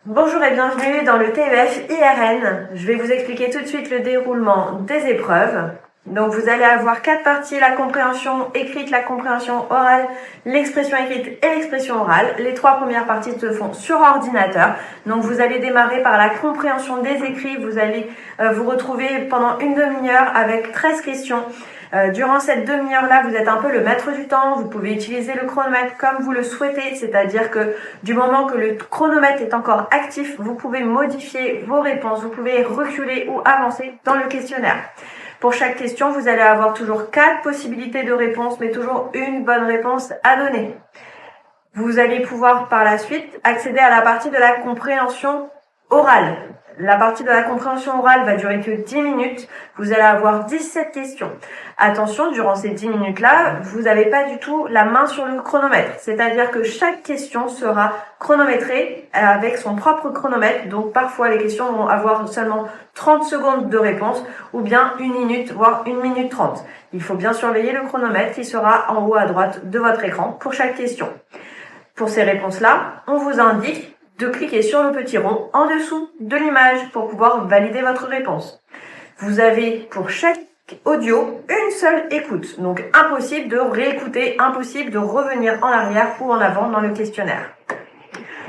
Bonjour et bienvenue dans le TEF IRN. Je vais vous expliquer tout de suite le déroulement des épreuves. Donc vous allez avoir 4 parties, la compréhension écrite, la compréhension orale, l'expression écrite et l'expression orale. Les 3 premières parties se font sur ordinateur. Donc vous allez démarrer par la compréhension des écrits. Vous allez vous retrouver pendant une demi-heure avec 13 questions. Durant cette demi-heure-là, vous êtes un peu le maître du temps. Vous pouvez utiliser le chronomètre comme vous le souhaitez, c'est-à-dire que du moment que le chronomètre est encore actif, vous pouvez modifier vos réponses, vous pouvez reculer ou avancer dans le questionnaire. Pour chaque question, vous allez avoir toujours 4 possibilités de réponse, mais toujours une bonne réponse à donner. Vous allez pouvoir par la suite accéder à la partie de la compréhension orale. La partie de la compréhension orale va durer que 10 minutes. Vous allez avoir 17 questions. Attention, durant ces 10 minutes-là, vous n'avez pas du tout la main sur le chronomètre. C'est-à-dire que chaque question sera chronométrée avec son propre chronomètre. Donc parfois, les questions vont avoir seulement 30 secondes de réponse ou bien 1 minute, voire 1 minute 30. Il faut bien surveiller le chronomètre qui sera en haut à droite de votre écran pour chaque question. Pour ces réponses-là, on vous indique de cliquer sur le petit rond en dessous de l'image pour pouvoir valider votre réponse. Vous avez pour chaque audio une seule écoute, donc impossible de réécouter, impossible de revenir en arrière ou en avant dans le questionnaire.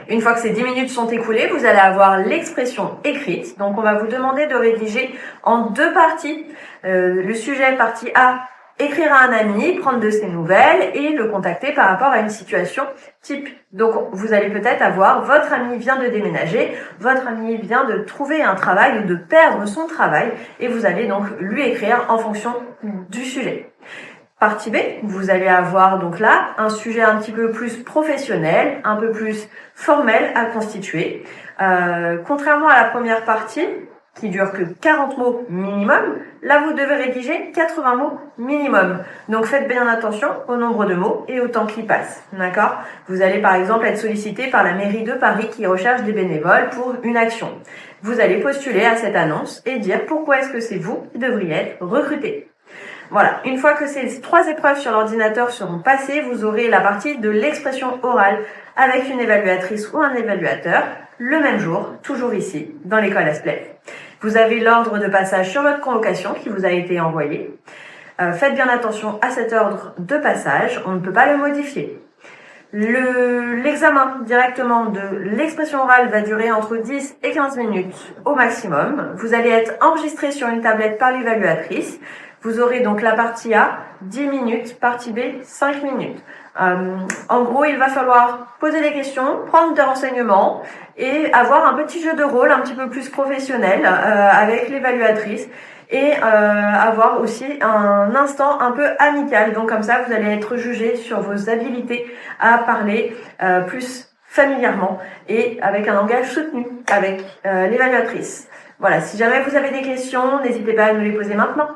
Une fois que ces 10 minutes sont écoulées, vous allez avoir l'expression écrite. Donc on va vous demander de rédiger en 2 parties. Le sujet partie A, écrire à un ami, prendre de ses nouvelles et le contacter par rapport à une situation type. Donc vous allez peut-être avoir votre ami vient de déménager, votre ami vient de trouver un travail ou de perdre son travail et vous allez donc lui écrire en fonction du sujet. Partie B, vous allez avoir donc là un sujet un petit peu plus professionnel, un peu plus formel à constituer. Contrairement à la première partie, qui dure que 40 mots minimum, là vous devez rédiger 80 mots minimum. Donc faites bien attention au nombre de mots et au temps qui passe. D'accord ? Vous allez par exemple être sollicité par la mairie de Paris qui recherche des bénévoles pour une action. Vous allez postuler à cette annonce et dire pourquoi est-ce que c'est vous qui devriez être recruté. Voilà, une fois que ces 3 épreuves sur l'ordinateur seront passées, vous aurez la partie de l'expression orale avec une évaluatrice ou un évaluateur le même jour, toujours ici, dans l'école Asplay. Vous avez l'ordre de passage sur votre convocation qui vous a été envoyé. Faites bien attention à cet ordre de passage, on ne peut pas le modifier. L'examen directement de l'expression orale va durer entre 10 et 15 minutes au maximum. Vous allez être enregistré sur une tablette par l'évaluatrice. Vous aurez donc la partie A, 10 minutes, partie B, 5 minutes. En gros, il va falloir poser des questions, prendre des renseignements et avoir un petit jeu de rôle un petit peu plus professionnel avec l'évaluatrice et avoir aussi un instant un peu amical. Donc comme ça, vous allez être jugé sur vos habilités à parler plus familièrement et avec un langage soutenu avec l'évaluatrice. Voilà, si jamais vous avez des questions, n'hésitez pas à nous les poser maintenant.